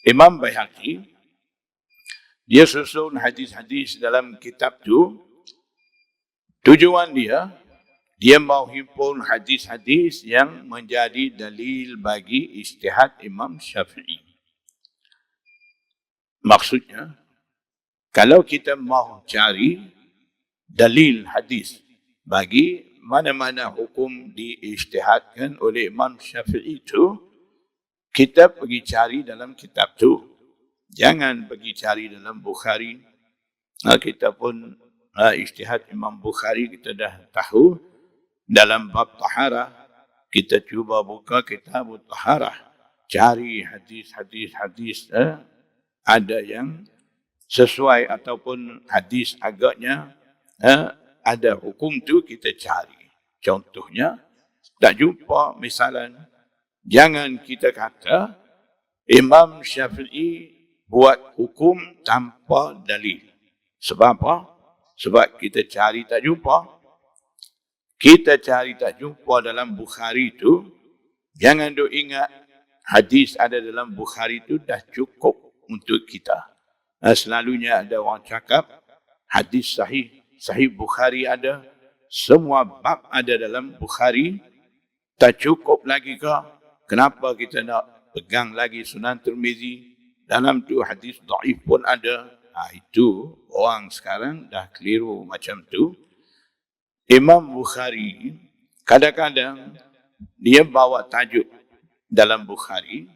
Imam Baihaqi, dia susun hadis-hadis dalam kitab tu. Tujuan dia mau himpun hadis-hadis yang menjadi dalil bagi ijtihad Imam Syafi'i. Maksudnya, kalau kita mau cari dalil hadis bagi mana-mana hukum diijtihadkan oleh Imam Syafi'i itu, kita pergi cari dalam kitab tu. Jangan pergi cari dalam Bukhari. Kita pun ijtihad Imam Bukhari kita dah tahu. Dalam bab taharah, kita cuba buka kitab taharah. Cari hadis-hadis ada yang sesuai ataupun hadis agaknya ada hukum tu kita cari. Contohnya, tak jumpa misalan. Jangan kita kata Imam Syafi'i buat hukum tanpa dalil. Sebab apa? Sebab kita cari tak jumpa. Kita cari tak jumpa dalam Bukhari itu. Jangan duk ingat hadis ada dalam Bukhari itu dah cukup untuk kita. Selalunya ada orang cakap hadis sahih. Sahih Bukhari ada. Semua bab ada dalam Bukhari. Tak cukup lagi ke? Kenapa kita nak pegang lagi Sunan Tirmizi? Dalam tu hadis dhaif pun ada. Itu orang sekarang dah keliru macam tu. Imam Bukhari kadang-kadang dia bawa tajuk dalam Bukhari.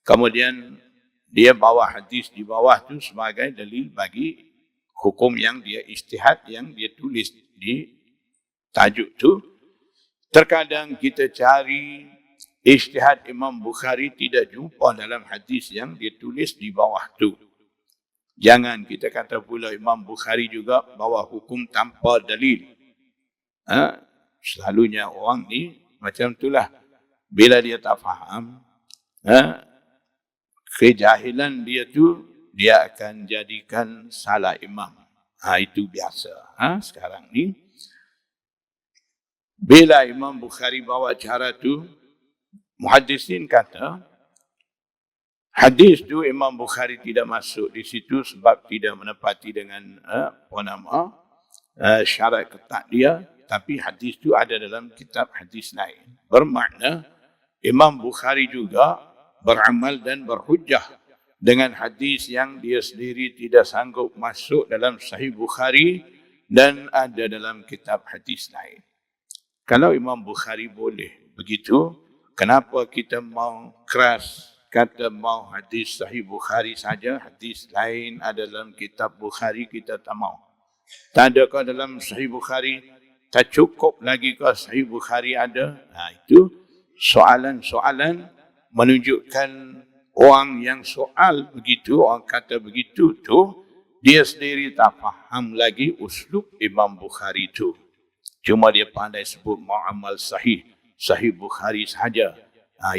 Kemudian dia bawa hadis di bawah tu sebagai dalil bagi hukum yang dia ijtihad, yang dia tulis di tajuk tu. Terkadang kita cari ijtihad Imam Bukhari tidak jumpa dalam hadis yang dia tulis di bawah tu. Jangan kita kata pula Imam Bukhari juga bawa hukum tanpa dalil. Selalunya orang ni macam itulah. Bila dia tak faham, kejahilan dia tu, dia akan jadikan salah imam. Itu biasa. Sekarang ni, bila Imam Bukhari bawa cara tu, muhaddisin kata, hadis tu Imam Bukhari tidak masuk di situ sebab tidak menepati dengan syarat ketat dia, tapi hadis tu ada dalam kitab hadis lain. Bermakna Imam Bukhari juga beramal dan berhujjah dengan hadis yang dia sendiri tidak sanggup masuk dalam Sahih Bukhari dan ada dalam kitab hadis lain. Kalau Imam Bukhari boleh begitu, kenapa kita mau keras kata mau hadis Sahih Bukhari saja, hadis lain ada dalam kitab Bukhari kita tak mau. Tak ada ke dalam Sahih Bukhari? Tak cukup lagi ke Sahih Bukhari ada? Itu soalan-soalan menunjukkan orang yang soal begitu, orang kata begitu tu, dia sendiri tak faham lagi uslub Imam Bukhari tu. Cuma dia pandai sebut mu'amal sahih, Sahih Bukhari sahaja.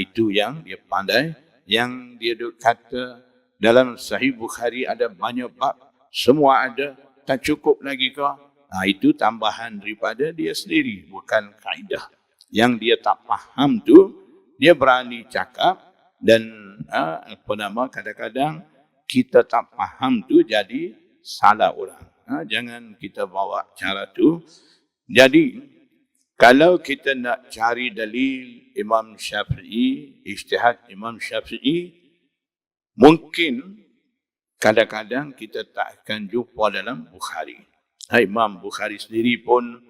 Itu yang dia pandai. Yang dia kata dalam Sahih Bukhari ada banyak bab, semua ada, tak cukup lagi ke? Itu tambahan daripada dia sendiri, bukan kaedah. Yang dia tak faham tu, dia berani cakap dan kadang-kadang kita tak faham tu jadi salah orang. Jangan kita bawa cara tu. Jadi, kalau kita nak cari dalil Imam Syafi'i, ijtihad Imam Syafi'i, mungkin kadang-kadang kita tak akan jumpa dalam Bukhari. Imam Bukhari sendiri pun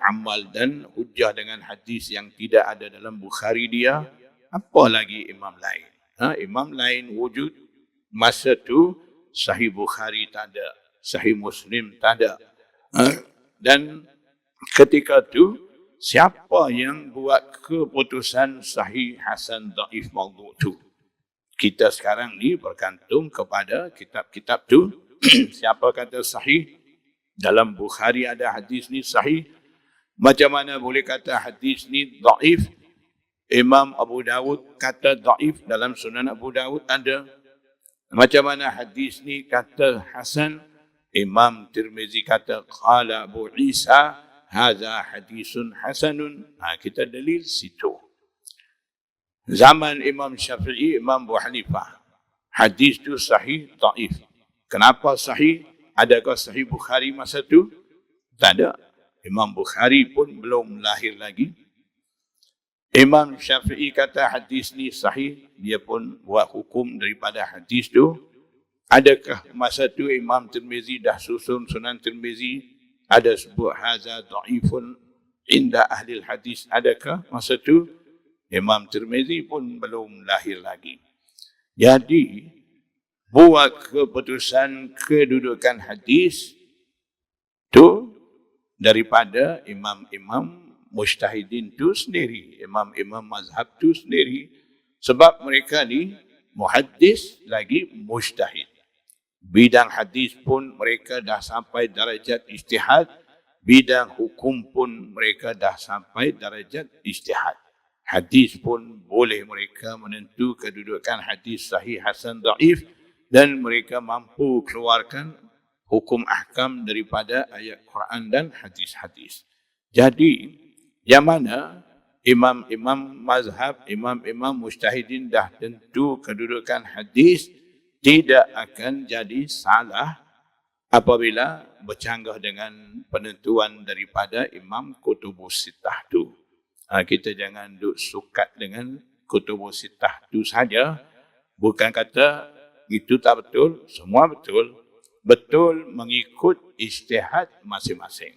amal dan hujjah dengan hadis yang tidak ada dalam Bukhari dia, apa lagi imam lain. Imam lain wujud masa tu, Sahih Bukhari tak ada, Sahih Muslim tak ada. Dan ketika tu, siapa yang buat keputusan sahih, hasan, dhaif, maudhu' tu? Kita sekarang ni bergantung kepada kitab-kitab tu. Siapa kata sahih? Dalam Bukhari ada hadis ni sahih. Macam mana boleh kata hadis ni dhaif? Imam Abu Dawud kata dhaif, dalam Sunan Abu Dawud ada. Macam mana hadis ni kata hasan? Imam Tirmizi kata qala Abu Isa hadza hadisun hasanun. Kita dalil situ. Zaman Imam Syafi'i, Imam Abu Hanifah, hadis tu sahih, dhaif. Kenapa sahih? Adakah sahih Bukhari masa tu? Tak ada. Imam Bukhari pun belum lahir lagi. Imam Syafi'i kata hadis ni sahih, dia pun buat hukum daripada hadis tu. Adakah masa tu Imam Tirmizi dah susun Sunan Tirmizi, ada sebut haza dhaifun inda ahli hadis? Adakah masa tu? Imam Tirmizi pun belum lahir lagi. Jadi, buat keputusan kedudukan hadis tu daripada imam-imam mujtahidin tu sendiri, imam-imam mazhab tu sendiri. Sebab mereka ni muhaddis lagi mujtahid. Bidang hadis pun mereka dah sampai darajat ijtihad, bidang hukum pun mereka dah sampai darajat ijtihad. Hadis pun boleh mereka menentu kedudukan hadis sahih, hasan, dhaif, dan mereka mampu keluarkan hukum ahkam daripada ayat Quran dan hadis-hadis. Jadi, yang mana imam-imam mazhab, imam-imam mujtahidin dah tentu kedudukan hadis, tidak akan jadi salah apabila bercanggah dengan penentuan daripada Imam Kutubus Sittah tu. Kita jangan duk sukat dengan Kutubus Sittah tu saja. Bukan kata itu tak betul, semua betul. Betul mengikut ijtihad masing-masing.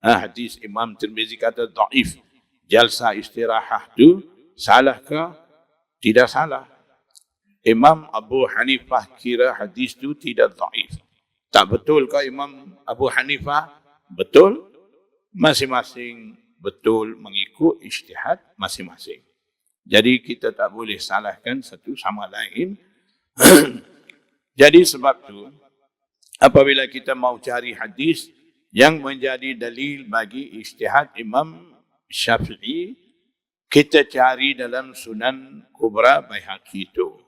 Hadis Imam Tirmizi kata dhaif, jalsah istirahah tu salahkah? Tidak salah. Imam Abu Hanifah kira hadis tu tidak dhaif. Tak betul ke Imam Abu Hanifah? Betul. Masing-masing betul mengikut ijtihad masing-masing. Jadi kita tak boleh salahkan satu sama lain. Jadi sebab tu, apabila kita mau cari hadis yang menjadi dalil bagi ijtihad Imam Syafi'i, kita cari dalam Sunan Kubra Baihaqi itu.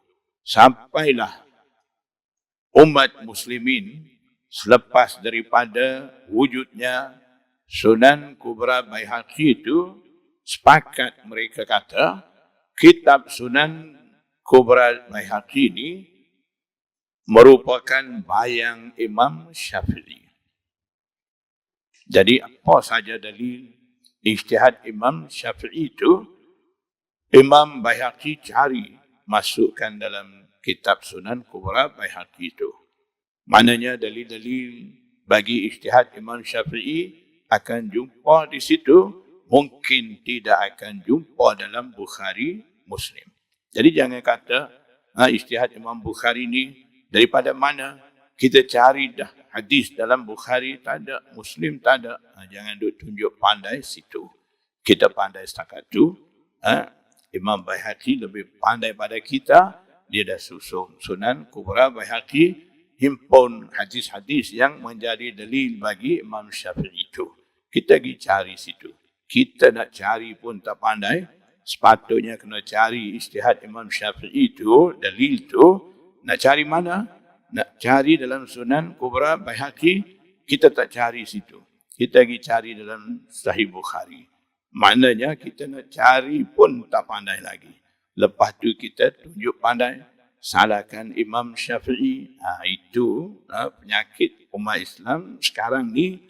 Sampailah umat muslimin selepas daripada wujudnya Sunan Kubra Baihaqi itu, sepakat mereka kata kitab Sunan Kubra Baihaqi ini merupakan bayang Imam Syafi'i. Jadi apa saja dalil ijtihad Imam Syafi'i itu, Imam Baihaqi cari masukkan dalam kitab Sunan Kubra Baihaqi itu. Maknanya dalil-dalil bagi ijtihad Imam Syafi'i akan jumpa di situ, mungkin tidak akan jumpa dalam Bukhari, Muslim. Jadi jangan kata ijtihad Imam Bukhari ni daripada mana? Kita cari dah hadis dalam Bukhari tak ada, Muslim tak ada. Jangan duk tunjuk pandai situ. Kita pandai setakat tu. Imam Baihaqi lebih pandai pada kita. Dia dah susun Sunan Kubra Baihaqi, himpun hadis-hadis yang menjadi dalil bagi Imam Syafi'i itu. Kita pergi cari situ. Kita nak cari pun tak pandai. Sepatutnya kena cari ijtihad Imam Syafi'i itu, dalil itu. Nak cari mana? Nak cari dalam Sunan Kubra Baihaqi, kita tak cari situ. Kita pergi cari dalam Sahih Bukhari. Maknanya kita nak cari pun tak pandai lagi. Lepas tu kita tunjuk pandai, salahkan Imam Syafi'i. Itu penyakit umat Islam sekarang ni,